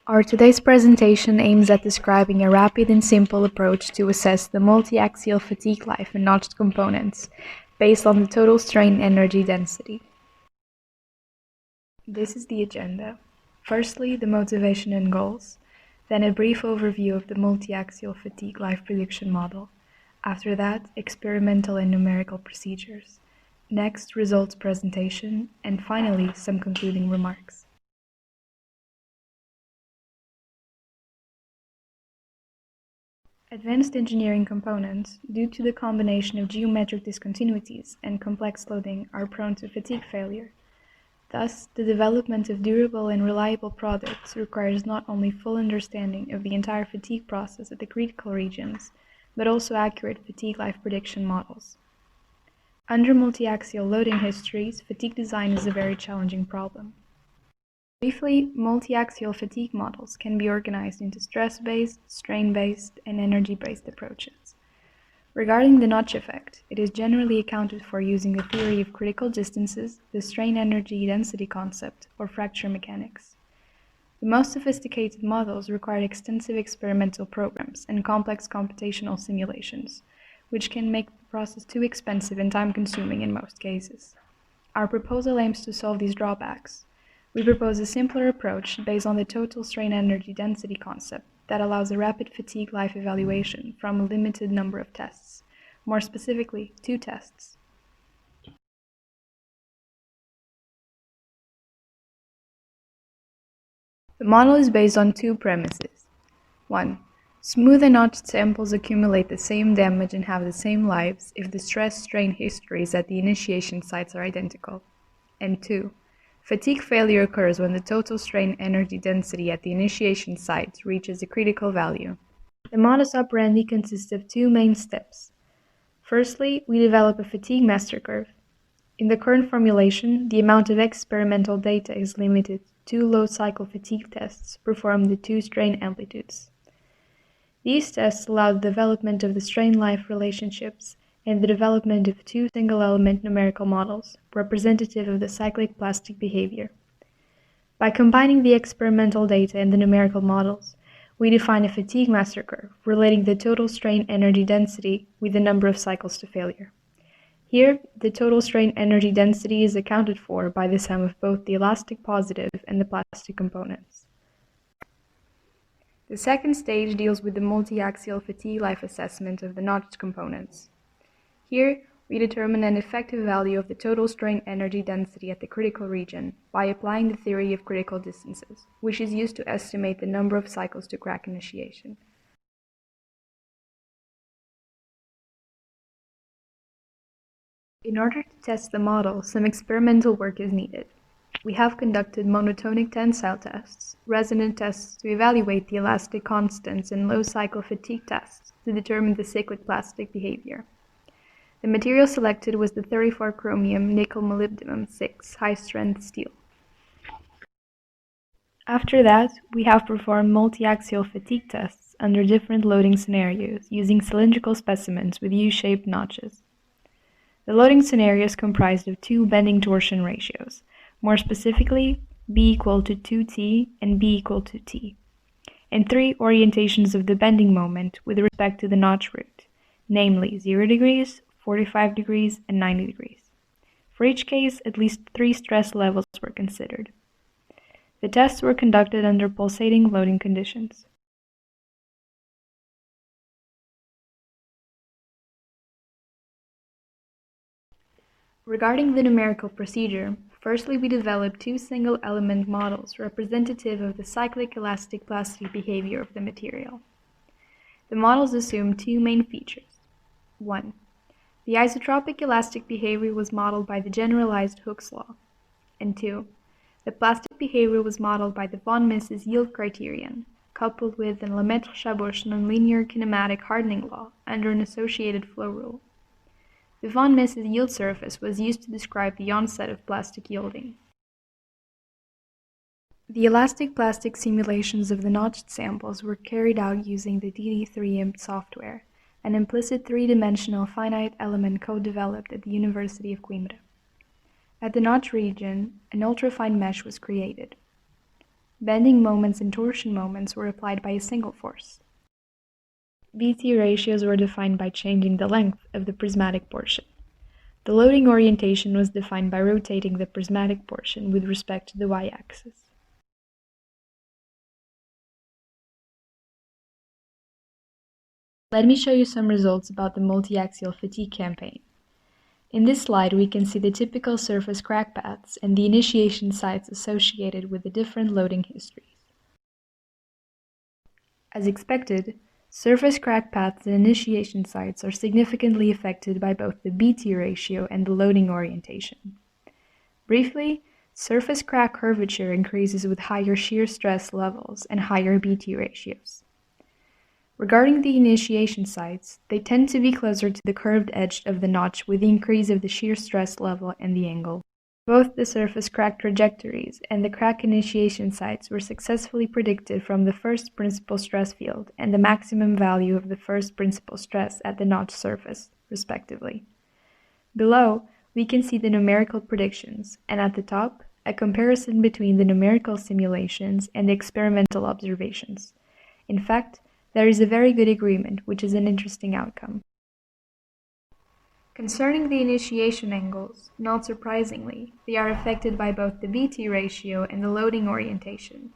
Our today's presentation aims at describing a rapid and simple approach to assess the multiaxial fatigue life in notched components, based on the total strain energy density. This is the agenda. Firstly, the motivation and goals, then a brief overview of the multiaxial fatigue life prediction model. After that, experimental and numerical procedures. Next, results presentation, and finally, some concluding remarks. Advanced engineering components, due to the combination of geometric discontinuities and complex loading, are prone to fatigue failure. Thus, the development of durable and reliable products requires not only full understanding of the entire fatigue process at the critical regions, but also accurate fatigue life prediction models. Under multiaxial loading histories, fatigue design is a very challenging problem. Briefly, multiaxial fatigue models can be organized into stress-based, strain-based, and energy-based approaches. Regarding the notch effect, it is generally accounted for using the theory of critical distances, the strain energy density concept, or fracture mechanics. The most sophisticated models require extensive experimental programs and complex computational simulations, which can make the process too expensive and time-consuming in most cases. Our proposal aims to solve these drawbacks. We propose a simpler approach based on the total strain energy density concept that allows a rapid fatigue life evaluation from a limited number of tests, more specifically, 2 tests. The model is based on 2 premises. 1. Smooth and notched samples accumulate the same damage and have the same lives if the stress-strain histories at the initiation sites are identical. And 2. Fatigue failure occurs when the total strain energy density at the initiation site reaches a critical value. The modus operandi consists of 2 main steps. Firstly, we develop a fatigue master curve. In the current formulation, the amount of experimental data is limited to 2 low-cycle fatigue tests performed at 2 strain amplitudes. These tests allow the development of the strain-life relationships and the development of 2 single-element numerical models, representative of the cyclic plastic behavior. By combining the experimental data and the numerical models, we define a fatigue master curve relating the total strain energy density with the number of cycles to failure. Here, the total strain energy density is accounted for by the sum of both the elastic positive and the plastic components. The second stage deals with the multiaxial fatigue life assessment of the notched components. Here, we determine an effective value of the total strain energy density at the critical region by applying the theory of critical distances, which is used to estimate the number of cycles to crack initiation. In order to test the model, some experimental work is needed. We have conducted monotonic tensile tests, resonant tests to evaluate the elastic constants, and low-cycle fatigue tests to determine the cyclic plastic behavior. The material selected was the 34 chromium nickel molybdenum 6 high-strength steel. After that, we have performed multiaxial fatigue tests under different loading scenarios using cylindrical specimens with U-shaped notches. The loading scenarios comprised of 2 bending torsion ratios, more specifically B equal to 2T and B equal to T, and 3 orientations of the bending moment with respect to the notch root, namely 0 degrees, 45 degrees, and 90 degrees. For each case, at least 3 stress levels were considered. The tests were conducted under pulsating loading conditions. Regarding the numerical procedure, firstly we developed 2 single-element models representative of the cyclic elastic plastic behavior of the material. The models assume 2 main features. 1. The isotropic elastic behavior was modeled by the generalized Hooke's law. And 2. The plastic behavior was modeled by the von Mises yield criterion, coupled with the Lemaitre-Chaboch nonlinear kinematic hardening law under an associated flow rule. The von Mises yield surface was used to describe the onset of plastic yielding. The elastic plastic simulations of the notched samples were carried out using the DD3IMP software, an implicit 3-dimensional finite element code developed at the University of Coimbra. At the notch region, an ultrafine mesh was created. bending moments and torsion moments were applied by a single force. BT ratios were defined by changing the length of the prismatic portion. The loading orientation was defined by rotating the prismatic portion with respect to the y-axis. Let me show you some results about the multiaxial fatigue campaign. In this slide, we can see the typical surface crack paths and the initiation sites associated with the different loading histories. As expected, surface crack paths and initiation sites are significantly affected by both the BT ratio and the loading orientation. Briefly, surface crack curvature increases with higher shear stress levels and higher BT ratios. Regarding the initiation sites, they tend to be closer to the curved edge of the notch with the increase of the shear stress level and the angle. Both the surface crack trajectories and the crack initiation sites were successfully predicted from the first principal stress field and the maximum value of the first principal stress at the notch surface, respectively. Below, we can see the numerical predictions, and at the top, a comparison between the numerical simulations and the experimental observations. In fact, there is a very good agreement, which is an interesting outcome. Concerning the initiation angles, not surprisingly, they are affected by both the BT ratio and the loading orientation.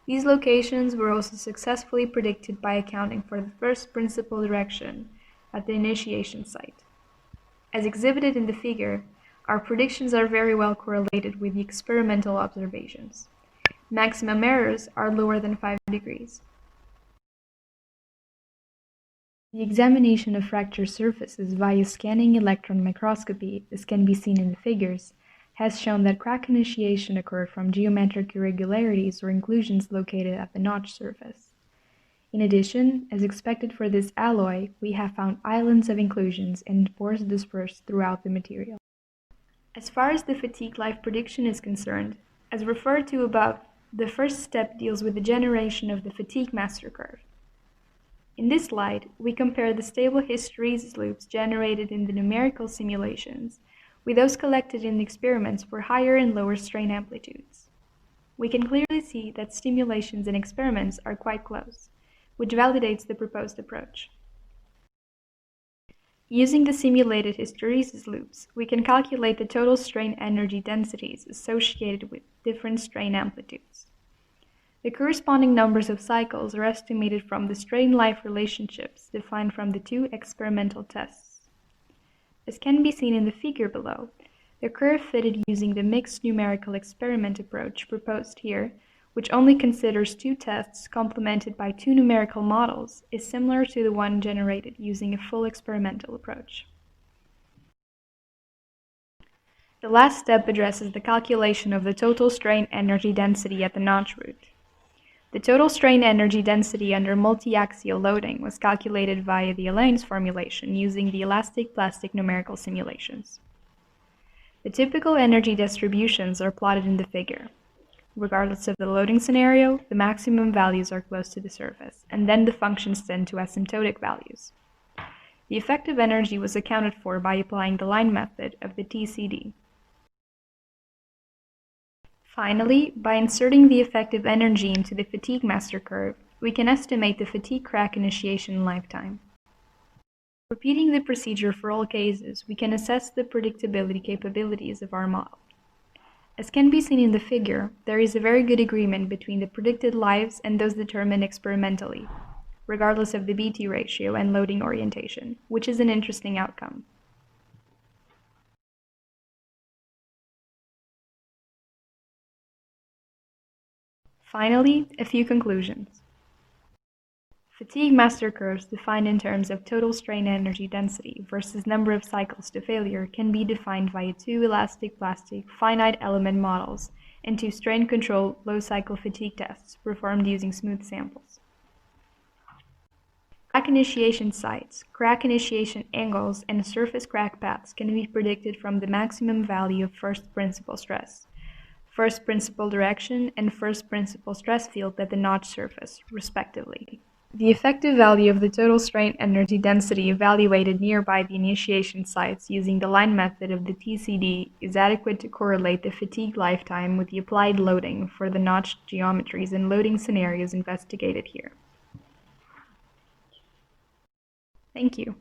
These locations were also successfully predicted by accounting for the first principal direction at the initiation site. As exhibited in the figure, our predictions are very well correlated with the experimental observations. Maximum errors are lower than 5 degrees. The examination of fracture surfaces via scanning electron microscopy, as can be seen in the figures, has shown that crack initiation occurred from geometric irregularities or inclusions located at the notch surface. In addition, as expected for this alloy, we have found islands of inclusions and pores dispersed throughout the material. As far as the fatigue life prediction is concerned, as referred to above, the first step deals with the generation of the fatigue master curve. In this slide, we compare the stable hysteresis loops generated in the numerical simulations with those collected in the experiments for higher and lower strain amplitudes. We can clearly see that stimulations and experiments are quite close, which validates the proposed approach. Using the simulated hysteresis loops, we can calculate the total strain energy densities associated with different strain amplitudes. The corresponding numbers of cycles are estimated from the strain-life relationships defined from the two experimental tests. As can be seen in the figure below, the curve fitted using the mixed numerical experiment approach proposed here, which only considers two tests complemented by two numerical models, is similar to the one generated using a full experimental approach. The last step addresses the calculation of the total strain energy density at the notch root. The total strain energy density under multiaxial loading was calculated via the Alain's formulation using the elastic plastic numerical simulations. The typical energy distributions are plotted in the figure. Regardless of the loading scenario, the maximum values are close to the surface, and then the functions tend to asymptotic values. The effective energy was accounted for by applying the line method of the TCD. Finally, by inserting the effective energy into the fatigue master curve, we can estimate the fatigue crack initiation lifetime. Repeating the procedure for all cases, we can assess the predictability capabilities of our model. As can be seen in the figure, there is a very good agreement between the predicted lives and those determined experimentally, regardless of the BT ratio and loading orientation, which is an interesting outcome. Finally, a few conclusions. Fatigue master curves defined in terms of total strain energy density versus number of cycles to failure can be defined via two elastic plastic finite element models and two strain control low cycle fatigue tests performed using smooth samples. Crack initiation sites, crack initiation angles, and surface crack paths can be predicted from the maximum value of first principal stress, first principal direction, and first principal stress field at the notch surface, respectively. The effective value of the total strain energy density evaluated nearby the initiation sites using the line method of the TCD is adequate to correlate the fatigue lifetime with the applied loading for the notched geometries and loading scenarios investigated here. Thank you.